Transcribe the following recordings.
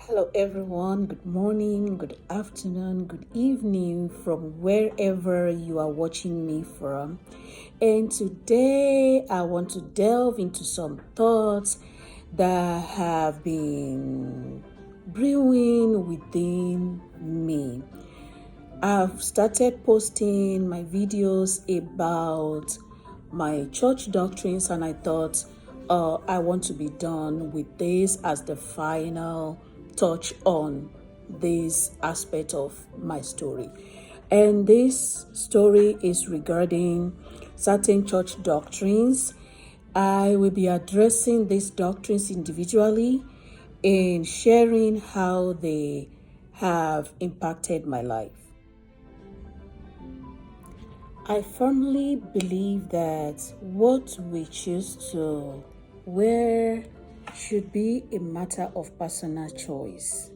Hello, everyone. Good morning, good afternoon, good evening from wherever you are watching me from. And today I want to delve into some thoughts that have been brewing within me. I've started posting my videos about my church doctrines, and I thought I want to be done with this as the final touch on this aspect of my story. And this story is regarding certain church doctrines. I will be addressing these doctrines individually and sharing how they have impacted my life. I firmly believe that what we choose to wear should be a matter of personal choice,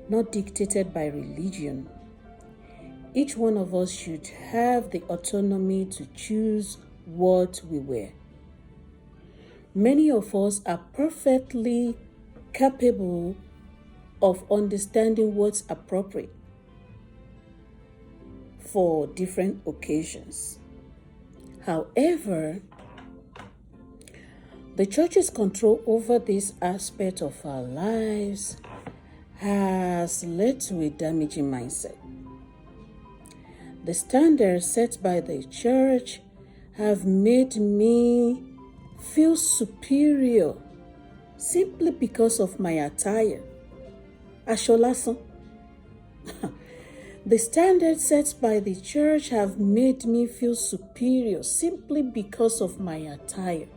not dictated by religion. Each one of us should have the autonomy to choose what we wear. Many of us are perfectly capable of understanding what's appropriate for different occasions. However, the church's control over this aspect of our lives has led to a damaging mindset. The standards set by the church have made me feel superior simply because of my attire. Aṣọ lásán. The standards set by the church have made me feel superior simply because of my attire.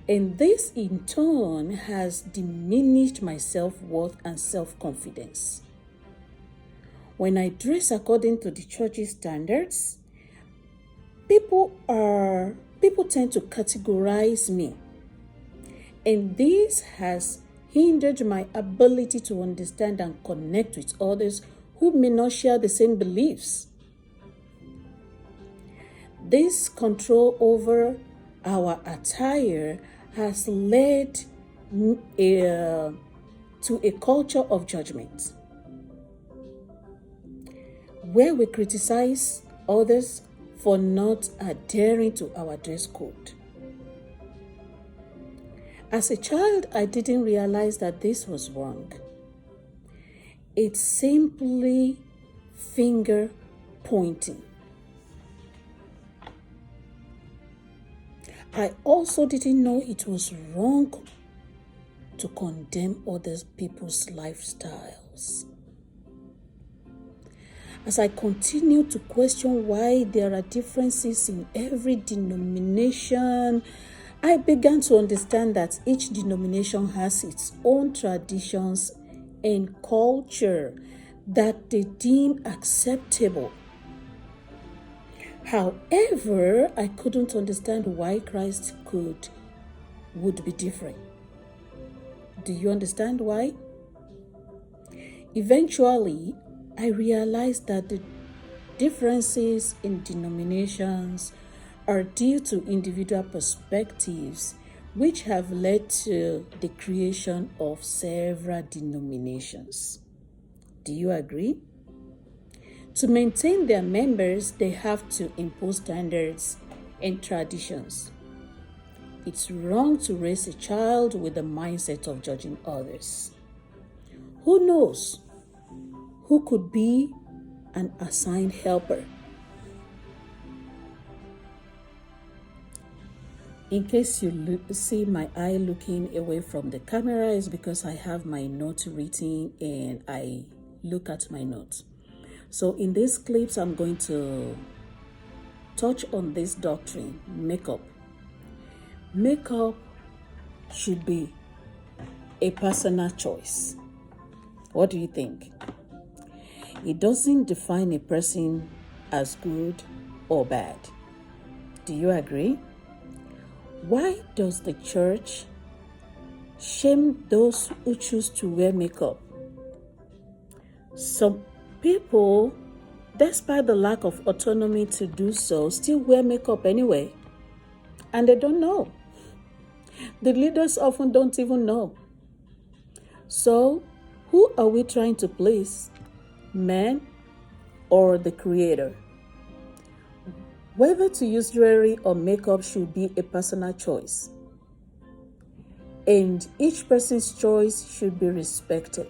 And this in turn has diminished my self-worth and self-confidence. When I dress according to the church's standards, people tend to categorize me. And this has hindered my ability to understand and connect with others who may not share the same beliefs. This control over our attire has led to a culture of judgment, where we criticize others for not adhering to our dress code. As a child, I didn't realize that this was wrong. It's simply finger pointing. I also didn't know it was wrong to condemn other people's lifestyles. As I continued to question why there are differences in every denomination, I began to understand that each denomination has its own traditions and culture that they deem acceptable. However, I couldn't understand why Christ would be different. Do you understand why? Eventually, I realized that the differences in denominations are due to individual perspectives, which have led to the creation of several denominations. Do you agree? To maintain their members, they have to impose standards and traditions. It's wrong to raise a child with the mindset of judging others. Who knows who could be an assigned helper? In case you see my eye looking away from the camera, is because I have my notes written and I look at my notes. So in these clips, I'm going to touch on this doctrine, makeup. Makeup should be a personal choice. What do you think? It doesn't define a person as good or bad. Do you agree? Why does the church shame those who choose to wear makeup? Some people, despite the lack of autonomy to do so, still wear makeup anyway, and they don't know. The leaders often don't even know. So, who are we trying to please? Man or the Creator? Whether to use jewelry or makeup should be a personal choice, and each person's choice should be respected.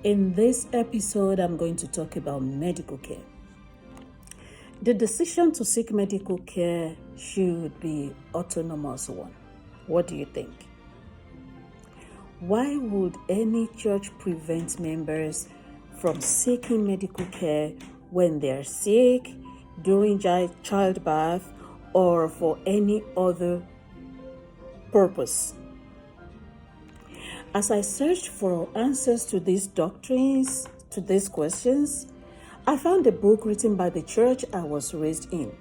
In this episode, I'm going to talk about medical care. The decision to seek medical care should be autonomous one. What do you think? Why would any church prevent members from seeking medical care when they're sick, during childbirth, or for any other purpose? As I searched for answers to these doctrines, to these questions, I found a book written by the church I was raised in,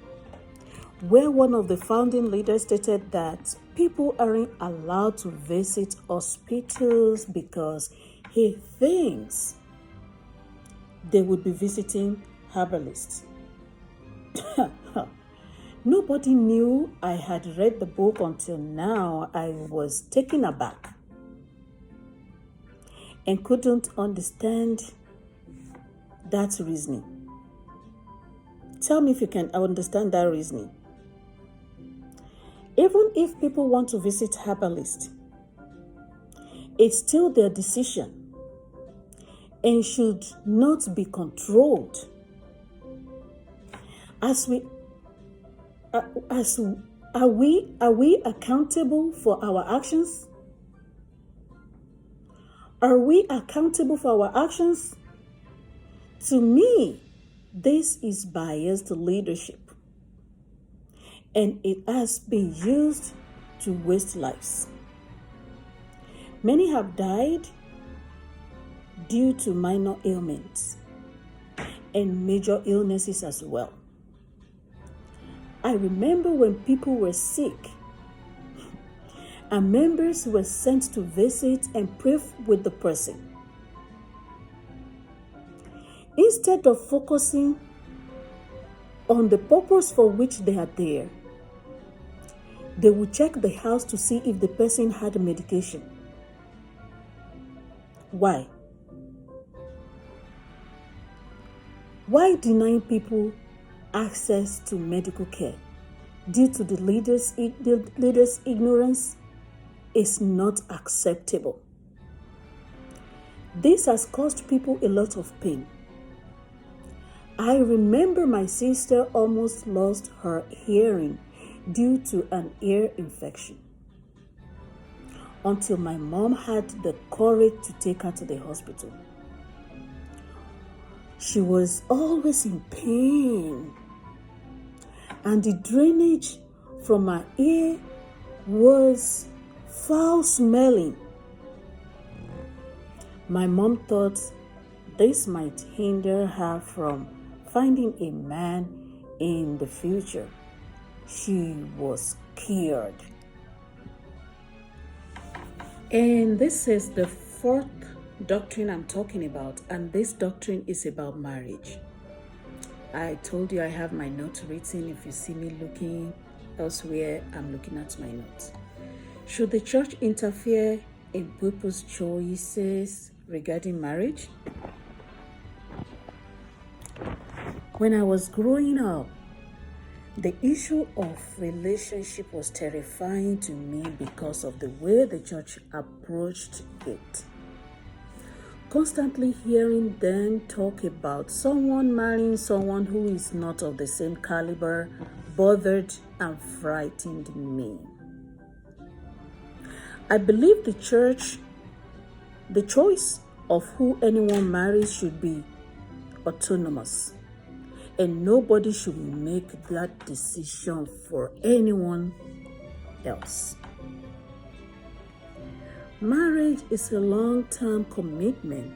where one of the founding leaders stated that people aren't allowed to visit hospitals because he thinks they would be visiting herbalists. Nobody knew I had read the book until now. I was taken aback and couldn't understand that reasoning. Tell me if you can understand that reasoning. Even if people want to visit herbalists, it's still their decision and should not be controlled. Are we accountable for our actions? Are we accountable for our actions? To me, this is biased leadership, and it has been used to waste lives. Many have died due to minor ailments and major illnesses as well. I remember when people were sick and members were sent to visit and pray with the person. Instead of focusing on the purpose for which they are there, they would check the house to see if the person had medication. Why? Why denying people access to medical care due to the leaders' ignorance is not acceptable. This has caused people a lot of pain. I remember my sister almost lost her hearing due to an ear infection until my mom had the courage to take her to the hospital. She was always in pain, and the drainage from her ear was foul smelling. My mom thought this might hinder her from finding a man in the future. She was scared. And this is the fourth doctrine I'm talking about, and this doctrine is about marriage. I told you I have my notes written. If you see me looking elsewhere, I'm looking at my notes. Should the church interfere in people's choices regarding marriage? When I was growing up, the issue of relationship was terrifying to me because of the way the church approached it. Constantly hearing them talk about someone marrying someone who is not of the same caliber bothered and frightened me. I believe the choice of who anyone marries should be autonomous, and nobody should make that decision for anyone else. Marriage is a long-term commitment,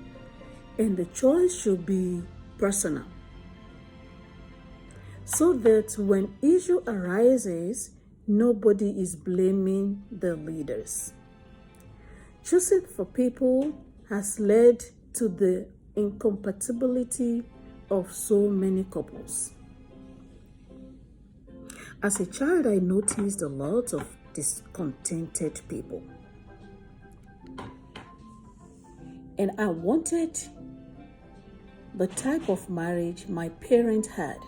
and the choice should be personal, so that when issue arises, nobody is blaming the leaders. Choosing for people has led to the incompatibility of so many couples. As a child, I noticed a lot of discontented people. And I wanted the type of marriage my parents had,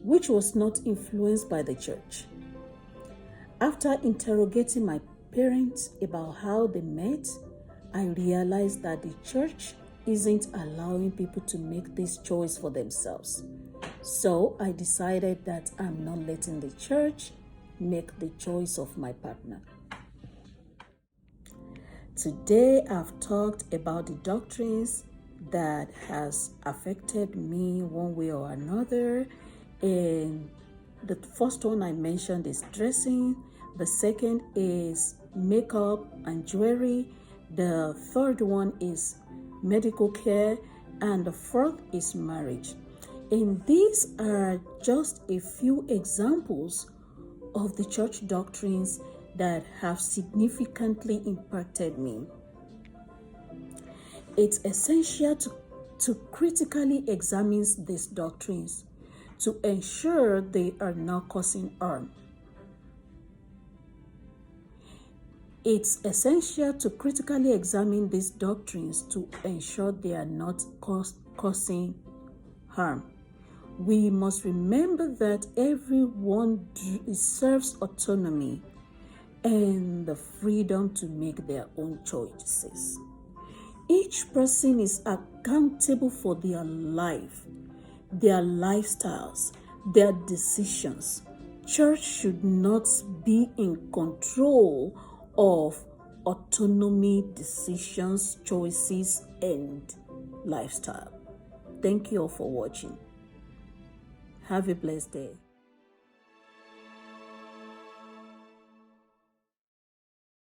which was not influenced by the church. After interrogating my parents about how they met, I realized that the church isn't allowing people to make this choice for themselves. So I decided that I'm not letting the church make the choice of my partner. Today I've talked about the doctrines that has affected me one way or another. And the first one I mentioned is dressing. The second is makeup and jewelry. The third one is medical care. And the fourth is marriage. And these are just a few examples of the church doctrines that have significantly impacted me. It's essential to critically examine these doctrines to ensure they are not causing harm. It's essential to critically examine these doctrines to ensure they are not causing harm. We must remember that everyone deserves autonomy and the freedom to make their own choices. Each person is accountable for their life, their lifestyles, their decisions. Church should not be in control of autonomy, decisions, choices, and lifestyle. Thank you all for watching. Have a blessed day.